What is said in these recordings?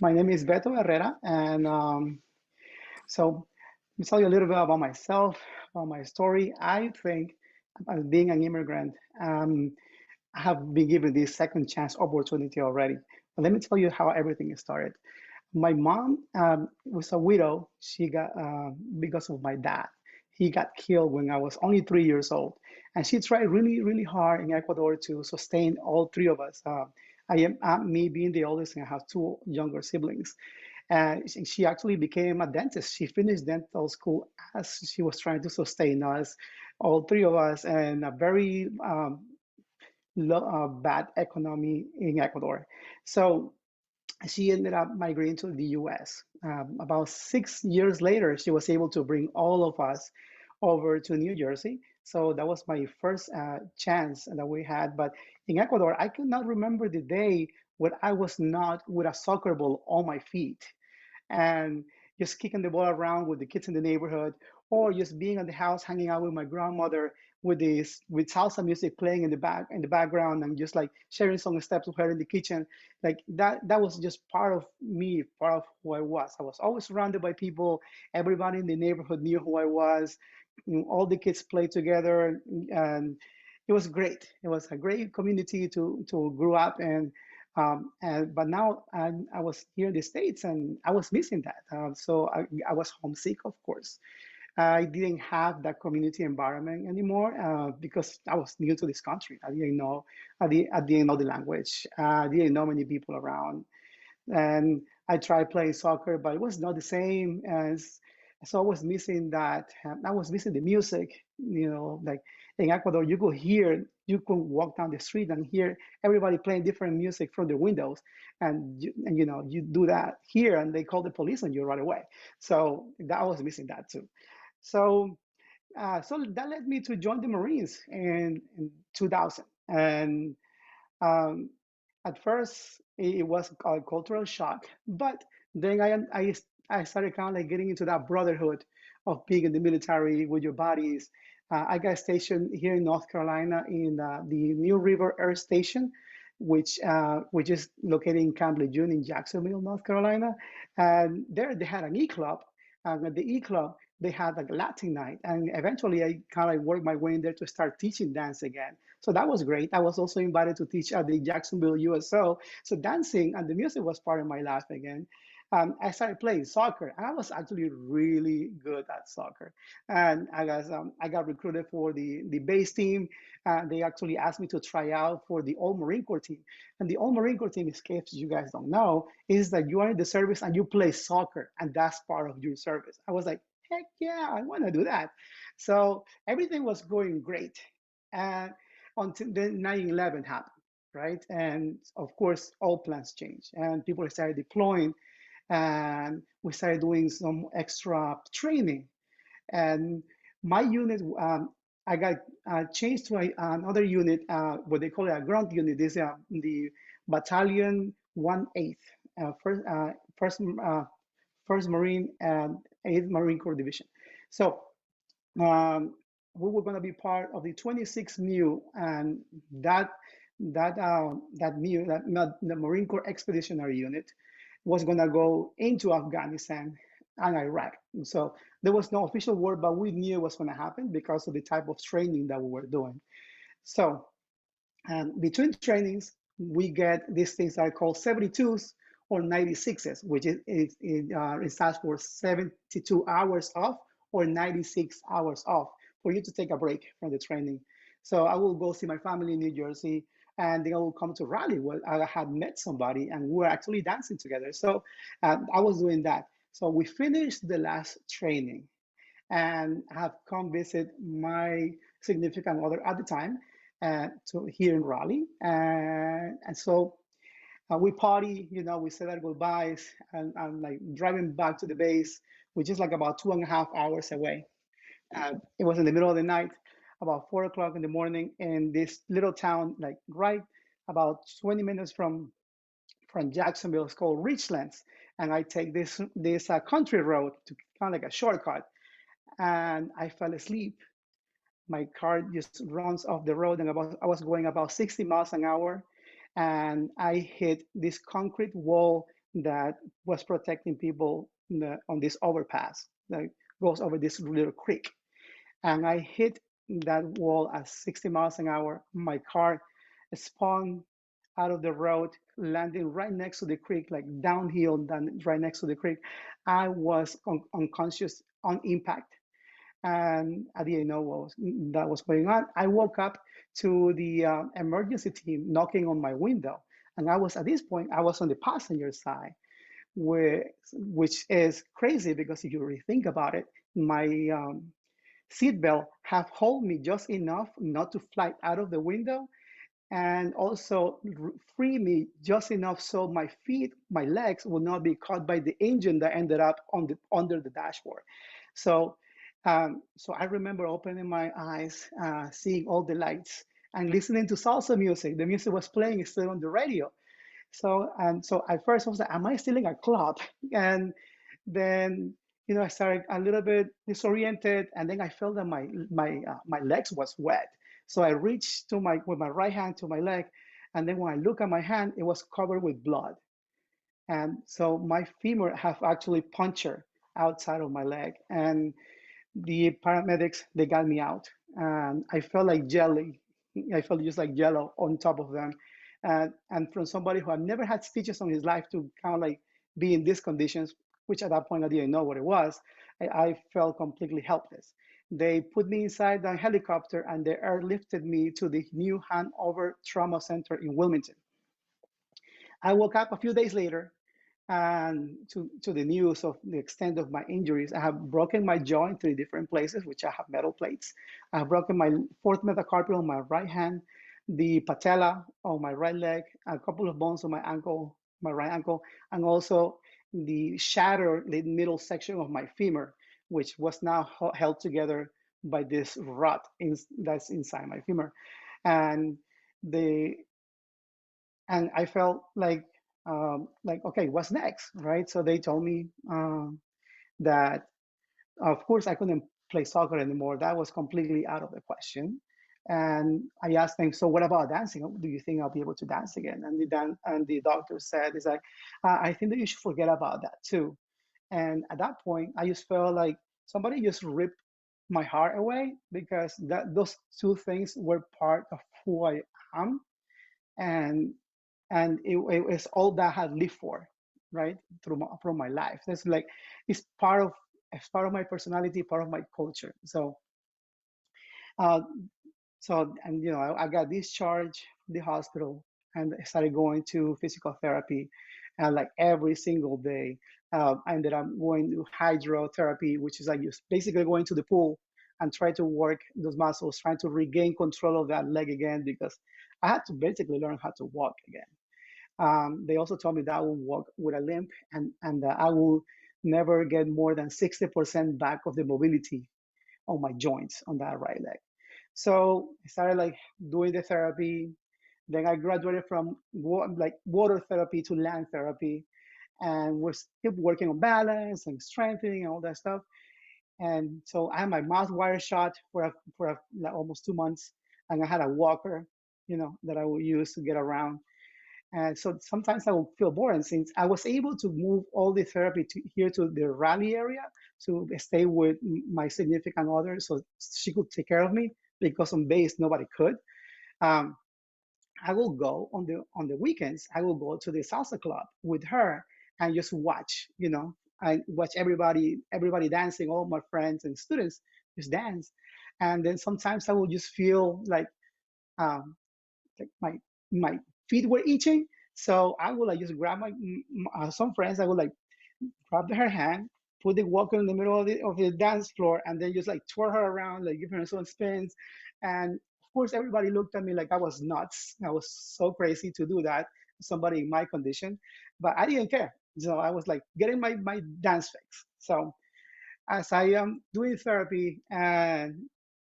My name is Betto Herrera, and so let me tell you a little bit about myself, about my story. I think, as being an immigrant, I have been given this second chance opportunity already. But let me tell you how everything started. My mom was a widow. She got because of my dad. He got killed when I was only 3 years old, and she tried really, really hard in Ecuador to sustain all three of us. Me being the oldest, and I have two younger siblings. And she actually became a dentist. She finished dental school as she was trying to sustain us, all three of us, and a very bad economy in Ecuador. So she ended up migrating to the US. About 6 years later, she was able to bring all of us over to New Jersey. So that was my first chance that we had. But in Ecuador, I could not remember the day when I was not with a soccer ball on my feet and just kicking the ball around with the kids in the neighborhood, or just being at the house hanging out with my grandmother with salsa music playing in the background, and just like sharing some steps with her in the kitchen. Like that was just part of me, part of who I was. I was always surrounded by people. Everybody in the neighborhood knew who I was. All the kids played together, and it was great. It was a great community to grow up in. But now I was here in the States, and I was missing that. So I was homesick, of course. I didn't have that community environment anymore because I was new to this country. I didn't know the language. I didn't know many people around. And I tried playing soccer, but it was not the same as. So I was missing that. I was missing the music. Like in Ecuador, you could walk down the street and hear everybody playing different music from their windows, and you do that here, and they call the police on you right away. So that I was missing that too. So so that led me to join the Marines in 2000, and um, at first, it was a cultural shock, but then I started kind of like getting into that brotherhood of being in the military with your buddies. I got stationed here in North Carolina in the New River Air Station, which is located in Camp Lejeune in Jacksonville, North Carolina. And there they had an E Club. And at the E Club, they had like a Latin night. And eventually, I kind of like worked my way in there to start teaching dance again. So that was great. I was also invited to teach at the Jacksonville USO. So dancing and the music was part of my life again. I started playing soccer, and I was actually really good at soccer. And I got recruited for the base team. They actually asked me to try out for the Old Marine Corps team. And the Old Marine Corps team, in case you guys don't know, is that you are in the service and you play soccer, and that's part of your service. I was like, heck yeah, I want to do that. So everything was going great. And until then 9/11 happened, right? And of course, all plans changed, and people started deploying, and we started doing some extra training. And my unit, I got changed to another unit, what they call it a grunt unit. This is the Battalion 1/8, first, first Marine and 8th Marine Corps Division. So um, we were going to be part of the 26 MU, and that that MU, that not the Marine Corps Expeditionary Unit, was going to go into Afghanistan and Iraq. And so there was no official word, but we knew it was going to happen because of the type of training that we were doing. So between trainings, we get these things that are called 72s or 96s, which it stands for 72 hours off or 96 hours off for you to take a break from the training. So I will go see my family in New Jersey, and then I will come to Raleigh where I had met somebody and we were actually dancing together. So I was doing that. So we finished the last training and have come visit my significant other at the time to here in Raleigh. And so we party, we said our goodbyes, and I'm like driving back to the base, which is like about 2.5 hours away. It was in the middle of the night, about 4 o'clock in the morning, in this little town, like right about 20 minutes from Jacksonville. It's called Richlands, and I take this country road to kind of like a shortcut, and I fell asleep. My car just runs off the road, and I was going about 60 miles an hour, and I hit this concrete wall that was protecting people on this overpass that goes over this little creek. And I hit that wall at 60 miles an hour. My car spun out of the road, landing right next to the creek, like downhill, right next to the creek. I was unconscious on impact, and I didn't know that was going on. I woke up to the emergency team knocking on my window, and I was at this point I was on the passenger side, which is crazy because if you really think about it, my seatbelt have hold me just enough not to fly out of the window, and also free me just enough so my feet, my legs will not be caught by the engine that ended up on the under the dashboard. So, so I remember opening my eyes, seeing all the lights, and listening to salsa music. The music was playing still on the radio. So at first I was like, "Am I still in a club?" And then I started a little bit disoriented, and then I felt that my legs was wet. So I reached to my with my right hand to my leg, and then when I look at my hand, it was covered with blood. And so my femur have actually punctured outside of my leg, and the paramedics, they got me out, and I felt like jelly. I felt just like jello on top of them. And from somebody who had never had stitches on his life to kind of like be in these conditions, which at that point I didn't know what it was, I felt completely helpless. They put me inside the helicopter and they airlifted me to the new Hanover Trauma Center in Wilmington. I woke up a few days later and to the news of the extent of my injuries. I have broken my jaw in 3 different places, which I have metal plates. I have broken my fourth metacarpal on my right hand, the patella on my right leg, a couple of bones on my ankle, my right ankle, and also the shattered middle section of my femur, which was now held together by this rod that's inside my femur. And the and I felt like okay, what's next, right? So they told me that of course I couldn't play soccer anymore. That was completely out of the question. And I asked them, so what about dancing? Do you think I'll be able to dance again? And the doctor said, "It's like I think that you should forget about that too." And at that point, I just felt like somebody just ripped my heart away because those two things were part of who I am, and it was all that I had lived for, right, through my life. That's like it's part of my personality, part of my culture. Uh, and I got discharged from the hospital and I started going to physical therapy, like every single day. I ended up going to hydrotherapy, which is like just basically going to the pool and try to work those muscles, trying to regain control of that leg again because I had to basically learn how to walk again. They also told me that I will walk with a limp and that I will never get more than 60% back of the mobility on my joints on that right leg. So I started like doing the therapy. Then I graduated from like water therapy to land therapy, and we're still working on balance and strengthening and all that stuff. And so I had my mouth wire shot like almost 2 months, and I had a walker, that I would use to get around. And so sometimes I will feel bored. And since I was able to move all the therapy here to the Raleigh area to stay with my significant other so she could take care of me because on base nobody could. Um, I will go on the weekends. I will go to the salsa club with her and just watch. I watch everybody dancing. All my friends and students just dance, and then sometimes I will just feel um, like my feet were itching. So I would like just grab some friends. I would like grab her hand, put the walker in the middle of the dance floor, and then just like twirl her around, like give her some spins. And of course, everybody looked at me like I was nuts. I was so crazy to do that. Somebody in my condition, but I didn't care. So I was like getting my dance fix. So as I am doing therapy and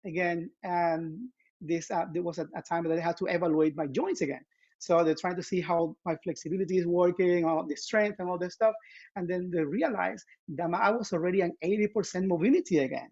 again, and there was a time that I had to evaluate my joints again. So they're trying to see how my flexibility is working, all the strength and all this stuff. And then they realized that I was already at 80% mobility again,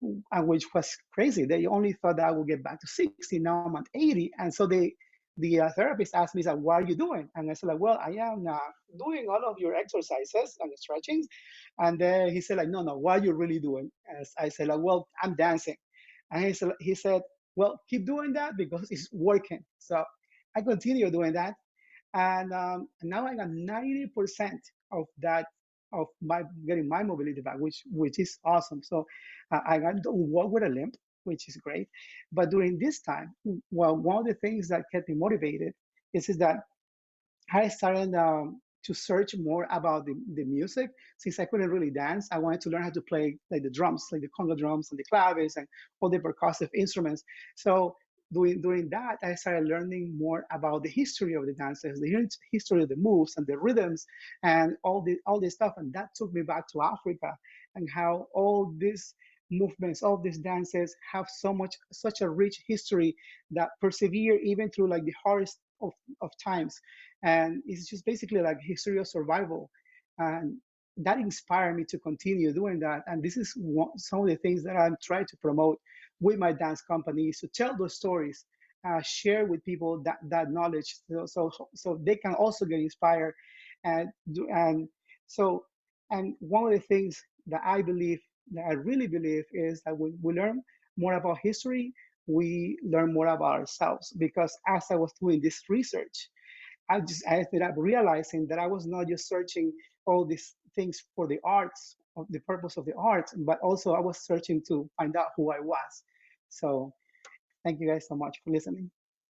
and which was crazy. They only thought that I would get back to 60. Now I'm at 80. And so the therapist asked me, like, what are you doing? And I said, like, well, I am doing all of your exercises and stretchings. And then he said, like, no, no, what are you really doing? As I said, like, well, I'm dancing. And he said, well, keep doing that because it's working. So I continue doing that. And now I got 90% of that, of my getting my mobility back, which is awesome. So don't walk with a limp, which is great. But during this time, well, one of the things that kept me motivated is that I started to search more about the music. Since I couldn't really dance, I wanted to learn how to play like the drums, like the conga drums and the claves and all the percussive instruments. So during that, I started learning more about the history of the dances, the history of the moves and the rhythms and all this stuff. And that took me back to Africa and how all these movements, all these dances have such a rich history that persevere even through like the hardest of times. And it's just basically like history of survival. And that inspired me to continue doing that. And this is some of the things that I'm trying to promote with my dance companies, to tell those stories, share with people that knowledge, so they can also get inspired. And so, and one of the things that I really believe, is that when we learn more about history, we learn more about ourselves. Because as I was doing this research, I ended up realizing that I was not just searching all these things for the arts, of the purpose of the arts, but also I was searching to find out who I was. So thank you guys so much for listening.